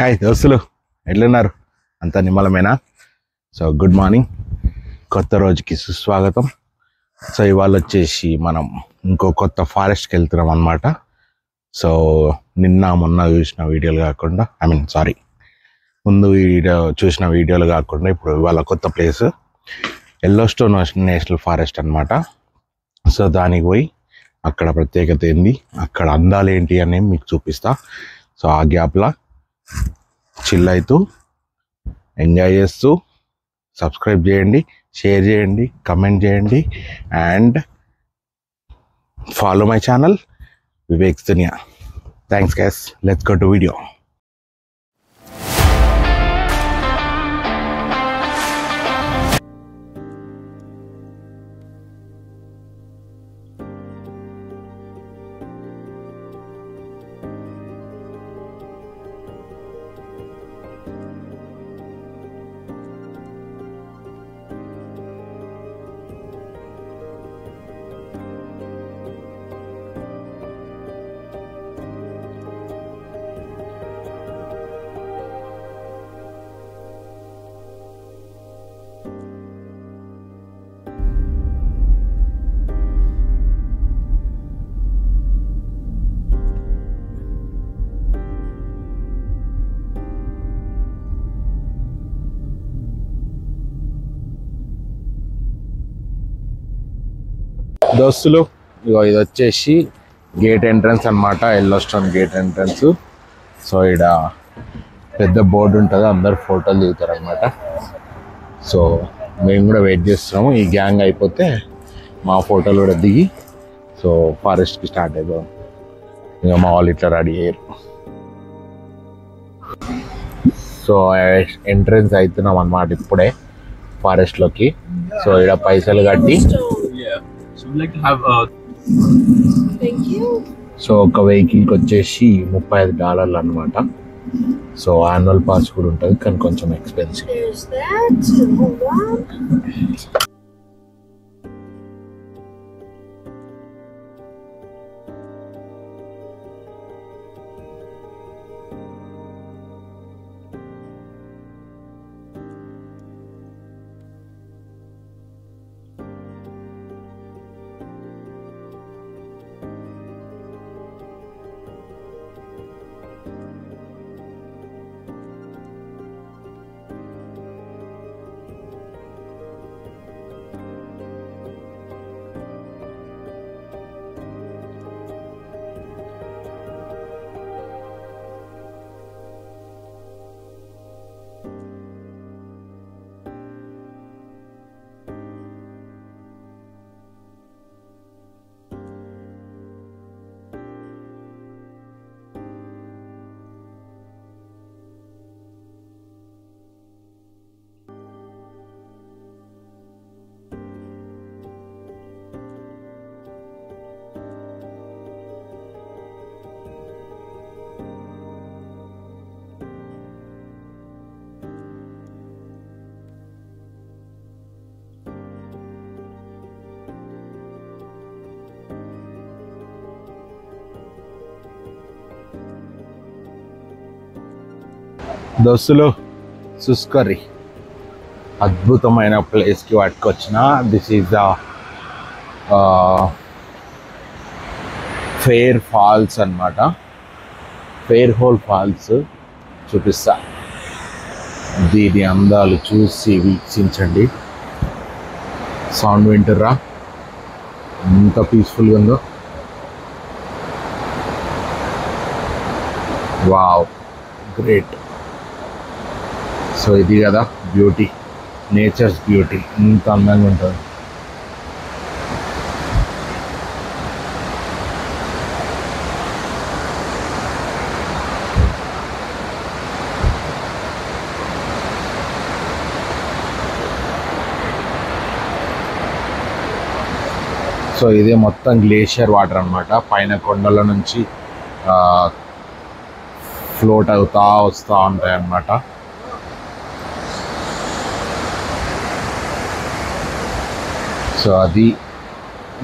Hi దోస్తులు, ఎట్లున్నారు? అంతా నిమ్మలమేనా? సో గుడ్ మార్నింగ్, కొత్త రోజుకి సుస్వాగతం. సో ఇవాళ వచ్చేసి మనం ఇంకో కొత్త ఫారెస్ట్కి వెళ్తున్నాం అనమాట. సో నిన్న మొన్న చూసిన వీడియోలు కాకుండా ముందు చూసిన వీడియోలు కాకుండా ఇప్పుడు ఇవాళ కొత్త ప్లేస్ ఎల్లోస్టోన్ నేషనల్ ఫారెస్ట్ అనమాట. సో దానికి పోయి అక్కడ ప్రత్యేకత ఏంది, అక్కడ అందాలు ఏంటి అనేది మీకు చూపిస్తా. సో ఆ గ్యాప్లా చిల్ అవుతూ ఎంజాయ్ చేస్తూ సబ్స్క్రైబ్ చేయండి, షేర్ చేయండి, కమెంట్ చేయండి and follow my channel Vivek's Duniya. Thanks guys, let's go to video. దోస్తులు, ఇగో ఇది వచ్చేసి గేట్ ఎంట్రన్స్ అనమాట, ఎల్లోస్టోన్ గేట్ ఎంట్రన్స్. సో ఇక్కడ పెద్ద బోర్డు ఉంటుంది, అందరు ఫోటోలు దిగుతారు అనమాట. సో మేము కూడా వెయిట్ చేస్తున్నాము, ఈ గ్యాంగ్ అయిపోతే మా ఫోటోలు కూడా దిగి సో ఫారెస్ట్కి స్టార్ట్ అయిపోయాం. ఇక మా వాళ్ళు ఇట్లా రెడీ అయ్యారు. సో ఎంట్రన్స్ అవుతున్నాం అనమాట ఇప్పుడే ఫారెస్ట్లోకి. సో ఇక్కడ పైసలు కట్టి సో ఒక వెహికల్కి వచ్చేసి $35 అనమాట. సో యాన్యువల్ పాస్ కూడా ఉంటుంది, కానీ కొంచెం ఎక్స్పెన్సివ్. దోస్తులు చూసుకర్రీ, అద్భుతమైన ప్లేస్కి పట్టుకొచ్చిన. This is the fair falls అనమాట. ఫెయిర్ హోల్ ఫాల్స్ చూపిస్తా. దీని అందాలు చూసి వీక్షించండి. సౌండ్ వింటుర్రా ఎంత పీస్ఫుల్గా ఉందో. Wow, great. సో ఇది కదా బ్యూటీ, నేచర్స్ బ్యూటీ, ఇంత అందంగా ఉంటుంది. సో ఇదే మొత్తం గ్లేషియర్ వాటర్ అనమాట. పైన కొండల నుంచి ఫ్లోట్ అవుతా వస్తూ ఉంటాయి అన్నమాట. సో అది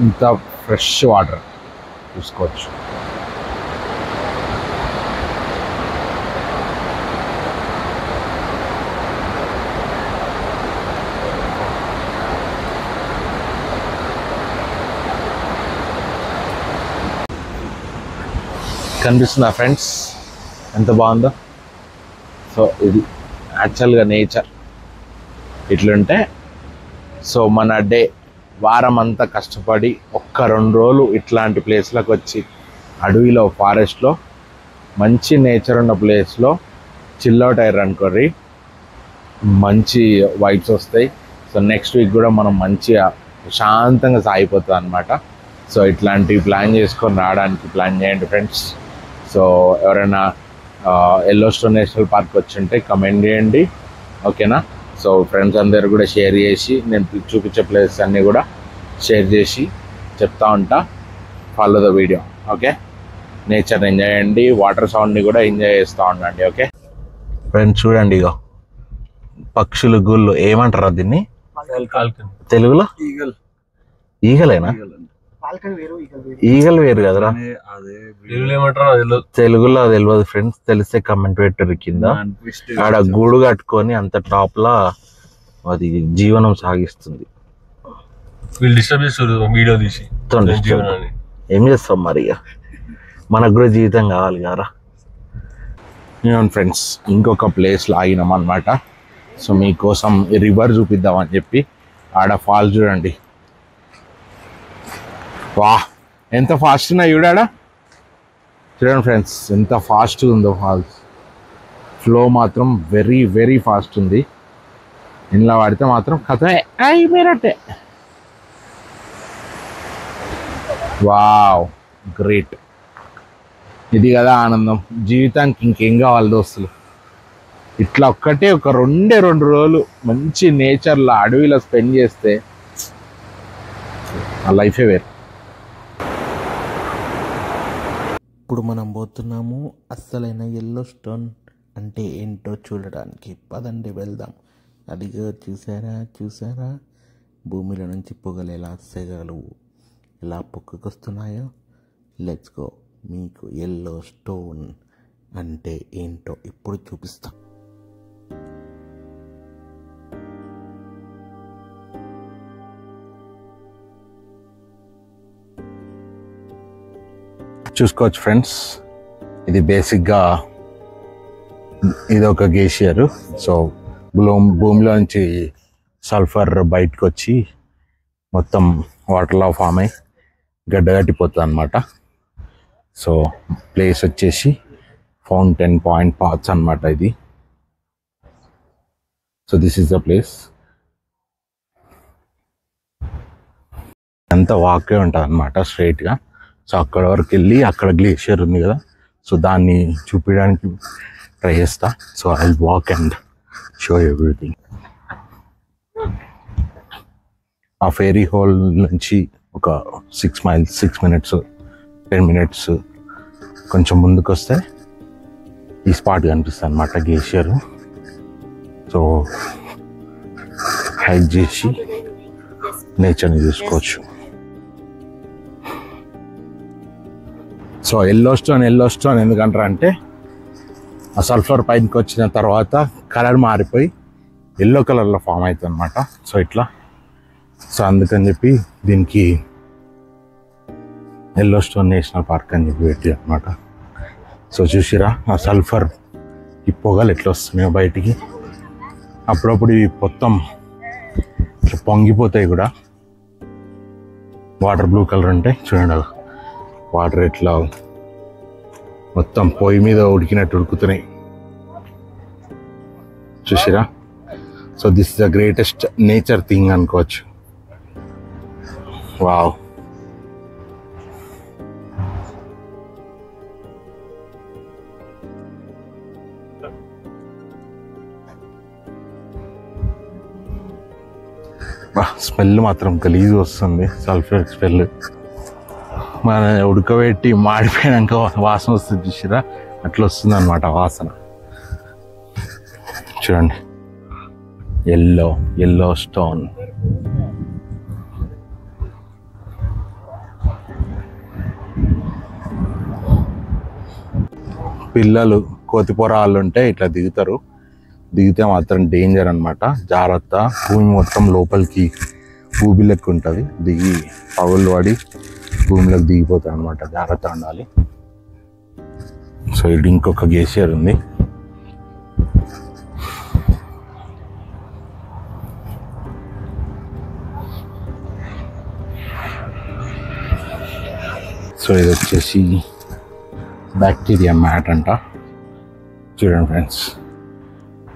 ఇంత ఫ్రెష్ వాటర్ చూసుకోవచ్చు. కనిపిస్తుందా ఫ్రెండ్స్ ఎంత బాగుందో? సో ఇది యాక్చువల్గా నేచర్ ఇట్లుంటే, సో మన డే వారం అంతా కష్టపడి 1-2 రోజులు ఇట్లాంటి ప్లేస్లకు వచ్చి అడవిలో ఫారెస్ట్లో మంచి నేచర్ ఉన్న ప్లేస్లో చిల్అవుట్ అయ్యారు అనుకోర్రి, మంచి వైబ్స్ వస్తాయి. సో నెక్స్ట్ వీక్ కూడా మనం మంచిగా ప్రశాంతంగా సాగిపోతాం అనమాట. సో ఇట్లాంటివి ప్లాన్ చేసుకొని రావడానికి ప్లాన్ చేయండి ఫ్రెండ్స్. సో ఎవరైనా ఎల్లోస్టోన్ నేషనల్ పార్క్ వచ్చి ఉంటే కమెంట్ చేయండి, ఓకేనా? సో ఫ్రెండ్స్ అందరు కూడా షేర్ చేసి, నేను చూపించే ప్లేసెస్ అన్నీ కూడా షేర్ చేసి చెప్తా ఉంటా. Follow the video, okay? నేచర్ని ఎంజాయ్ చేయండి, వాటర్ సౌండ్ని కూడా ఎంజాయ్ చేస్తూ ఉండండి, ఓకే ఫ్రెండ్స్? చూడండి ఇగో పక్షులు, గుళ్ళు ఏమంటారా దీన్ని తెలుగులో? ఈగలేనా? ఈగలు వేరు కదరా, తెలుగులో తెలియదు ఫ్రెండ్స్. తెలిస్తే కమెంట్ పెట్టరు కింద. ఆడ గూడు కట్టుకొని అంత టాప్ లా అది జీవనం సాగిస్తుంది. ఏం చేస్తాం మరి, ఇక మనకు కూడా జీవితం కావాలి కదా. నేను ఫ్రెండ్స్ ఇంకొక ప్లేస్లో ఆగినాం అనమాట. సో మీకోసం రివర్ చూపిద్దామని చెప్పి ఆడ ఫాల్స్ చూడండి. వా ఎంత ఫాస్ట్ ఉన్నాయి చూడాడా, చూడండి ఫ్రెండ్స్ ఎంత ఫాస్ట్ ఉందో. ఫాల్స్ ఫ్లో మాత్రం వెరీ వెరీ ఫాస్ట్ ఉంది. ఇంట్లో వాడితే మాత్రం కథమే అయిపోయినట్టే. వావ్ గ్రేట్, ఇది కదా ఆనందం. జీవితానికి ఇంకేం కావాలి దోస్తులు? ఇట్లా ఒక్కటే ఒక 2 రోజులు మంచి నేచర్లో అడవిలో స్పెండ్ చేస్తే ఆ లైఫే వేరు. ఇప్పుడు మనం పోతున్నాము అస్సలైన ఎల్లోస్టోన్ అంటే ఏంటో చూడడానికి. పదండి వెళ్దాం. అదిగో చూసారా భూమిలో నుంచి పొగలు ఎలా సెగలు ఎలా పొక్కుకొస్తున్నాయో. Let's go. మీకు ఎల్లోస్టోన్ అంటే ఏంటో ఇప్పుడు చూపిస్తా. చూసుకోవచ్చు ఫ్రెండ్స్, ఇది బేసిక్గా ఇది ఒక గ్లేషియర్. సో భూమిలో నుంచి సల్ఫర్ బయటకు వచ్చి మొత్తం వాటర్లో ఫామ్ అయ్యి గడ్డగట్టిపోతుంది అనమాట. సో ప్లేస్ వచ్చేసి ఫౌంటైన్ పాయింట్ పాత్స్ అనమాట ఇది. So this is the place. అంతా వాకే ఉంటుంది అనమాట స్ట్రైట్గా. సో అక్కడ వరకు వెళ్ళి అక్కడ గ్లేషియర్ ఉంది కదా, సో దాన్ని చూపించడానికి ట్రై చేస్తా. So I walk and show everything. ఆ ఫేరీ హోల్ నుంచి ఒక 6 miles 6 minutes 10 minutes కొంచెం ముందుకు వస్తే ఈ స్పాట్ కనిపిస్తుంది అనమాట, గ్లేషియర్. సో హైక్ చేసి నేచర్ని చూసుకోవచ్చు. సో ఎల్లోస్టోన్ ఎందుకంటారా అంటే ఆ సల్ఫర్ పైకి వచ్చిన తర్వాత కలర్ మారిపోయి ఎల్లో కలర్లో ఫామ్ అవుతుంది అనమాట. సో ఇట్లా, సో అందుకని చెప్పి దీనికి ఎల్లోస్టోన్ నేషనల్ పార్క్ అని చెప్పి పెట్టి అనమాట. సో చూసిరా ఆ సల్ఫర్ ఈ పొగలు ఎట్లా వస్తున్నాయో బయటికి. అప్పుడప్పుడు ఇవి మొత్తం ఇట్లా పొంగిపోతాయి కూడా. వాటర్ బ్లూ కలర్ ఉంటాయి చూడండి, వాటర్ ఎట్లా మొత్తం పొయ్యి మీద ఉడికినట్టు ఉడుకుతున్నాయి చూసిరా. So this is the greatest nature thing అనుకోవచ్చు. వావ్. స్మెల్ మాత్రం గలీజ్ వస్తుంది, సల్ఫర్ స్మెల్. మన ఉడకబెట్టి మాడిపోయాక వాసన వస్తుంది చూసిరా, అట్లా వస్తుంది అనమాట వాసన. చూడండి ఎల్లోస్టోన్. పిల్లలు కోతిపోరాళ్ళు ఉంటే ఇట్లా దిగుతారు. దిగితే మాత్రం డేంజర్ అనమాట, జాగ్రత్త. భూమి మొత్తం లోపలికి ఊబిలెక్కు ఉంటుంది, దిగి పగుళ్ళు పడి భూమిలోకి దిగిపోతాయి అనమాట, జాగ్రత్త ఉండాలి. సో ఇది ఇంకొక గ్లేషియర్ ఉంది. సో ఇది వచ్చేసి బ్యాక్టీరియా మ్యాట్ అంట. చూడండి ఫ్రెండ్స్,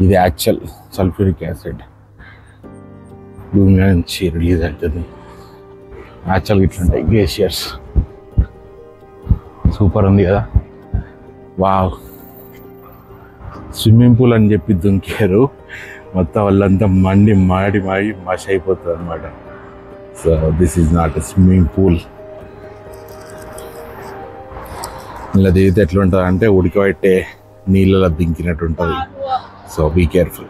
ఇది యాక్చువల్ సల్ఫ్యూరిక్ యాసిడ్ భూమి నుంచి రిలీజ్ అవుతుంది. యాక్చువల్గా ఇట్లుంటాయి గ్లేషియర్స్. సూపర్ ఉంది కదా. వావ్, స్విమ్మింగ్ పూల్ అని చెప్పి దుంకారు, మొత్తం వాళ్ళంతా మాడి మష్ అయిపోతుంది అనమాట. So this is not a swimming pool. ఇలా దిగితే ఎట్లుంటుంది అంటే ఉడకబెట్టే నీళ్ళలో దింకినట్టు ఉంటుంది. So be careful.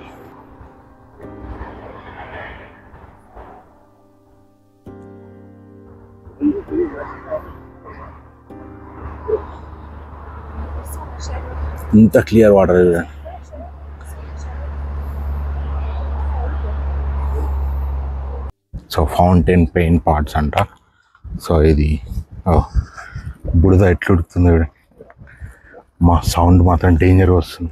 ఇంత clear water. So fountain paint pots అంట. సో ఇది బుడద ఎట్లా ఉడుకుతుంది, మా సౌండ్ మాత్రం డేంజర్ వస్తుంది.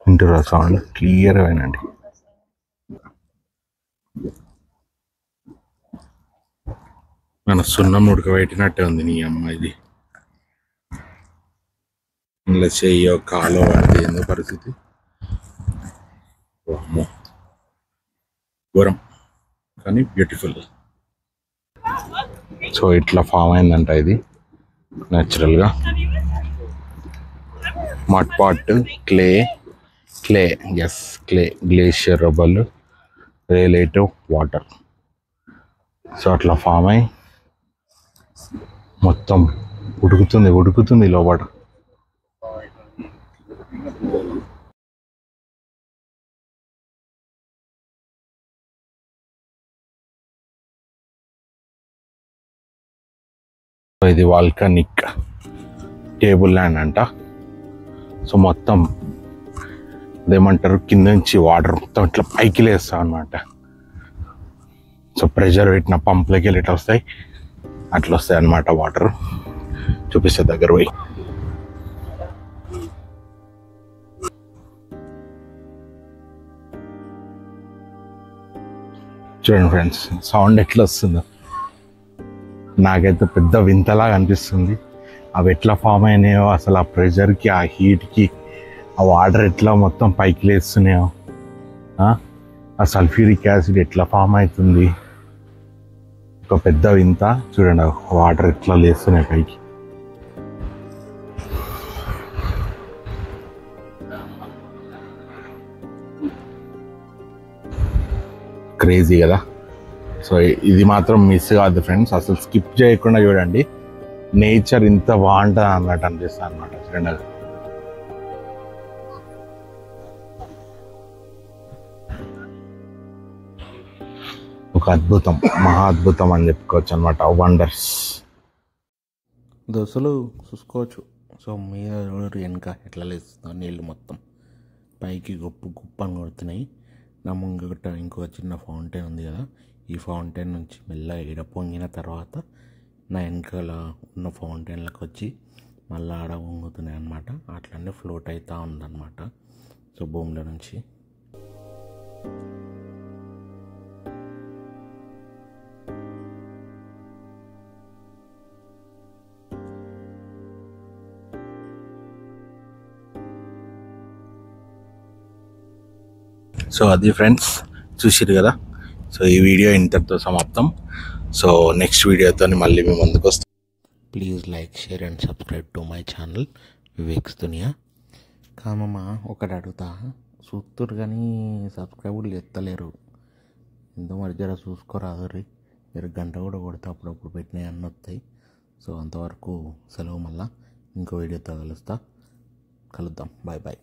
వింటురా సౌండ్ క్లియర్గా వినండి. మన సున్నం ఉడకబెట్టినట్టే ఉంది నీ అమ్మ. ఇది ఇలా చెయ్యో కాలో పడితే ఏందో పరిస్థితి. ఘోరం కానీ బ్యూటిఫుల్. సో ఇట్లా ఫామ్ అయిందంట ఇది న్యాచురల్గా. Mud pot, clay yes clay, glacier rubble, relative water. So అట్లా ఫామ్ అయ్యి మొత్తం ఉడుకుతుంది లోపల. ఇది వాల్కనిక్ టేబుల్ ల్యాండ్ అంట. సో మొత్తం అదేమంటారు, కింద నుంచి వాటర్ మొత్తం ఇట్లా పైకి లేస్తాం అనమాట. సో ప్రెషర్ పెట్టిన పంపులకి వెళ్ళి ఇట్లా వస్తాయి, అట్లా వస్తాయి అన్నమాట వాటర్. చూపిస్తే దగ్గర పోయి. చూడండి ఫ్రెండ్స్, సౌండ్ ఎట్లా వస్తుందో నాకైతే పెద్ద వింతలాగా అనిపిస్తుంది. అవి ఎట్లా ఫామ్ అయినాయో, అసలు ఆ ప్రెషర్కి, ఆ హీట్కి ఆ వాటర్ ఎట్లా మొత్తం పైకి లేస్తున్నాయో, ఆ సల్ఫ్యూరిక్ యాసిడ్ ఎట్లా ఫామ్ అవుతుంది, ఒక పెద్ద వింత. చూడండి వాటర్ ఎట్లా లేస్తున్నాయి పైకి. క్రేజీ కదా. సో ఇది మాత్రం మిస్ కాదు ఫ్రెండ్స్, అసలు స్కిప్ చేయకుండా చూడండి. నేచర్ ఇంత బాగుంటుంది అన్నట్టు అనిపిస్తుంది అనమాట. చూడండి ఒక అద్భుతం, మహా అద్భుతం అని చెప్పుకోవచ్చు అనమాట. వండర్స్. దోశలు చూసుకోవచ్చు. సో మీద వెనక ఎట్లా లేస్తుందో నీళ్ళు మొత్తం పైకి గుప్పు అని కొడుతున్నాయి. నా ముంగట ఇంకో చిన్న ఫౌంటైన్ ఉంది కదా, ఈ ఫౌంటైన్ నుంచి మెల్లగా ఎడ పొంగిన తర్వాత నా వెనకాల ఉన్న ఫౌంటైన్లకు వచ్చి మళ్ళీ ఆడ పొంగుతున్నాయి అన్నమాట. అట్లనే ఫ్లోట్ అవుతూ ఉందన్నమాట. సో భూమిలో నుంచి సో అది ఫ్రెండ్స్, చూసిరు కదా. సో ఈ వీడియో ఇంతటితో సమాప్తం. సో నెక్స్ట్ వీడియోతో మళ్ళీ మేము ముందుకు వస్తాం. Please like, share and subscribe to my channel Vivek's దునియా. కామమ్మా ఒకటి అడుగుతా, చూస్తురు కానీ సబ్స్క్రైబ్ ఎత్తలేరు. ఎంతో మరి జర చూసుకోరాదు రీ. మీరు గంట కూడా కొడితే అప్పుడప్పుడు పెట్టినవి అన్నీ వస్తాయి. సో అంతవరకు సెలవు. మళ్ళా ఇంకో వీడియోతో కలుద్దాం. Bye bye.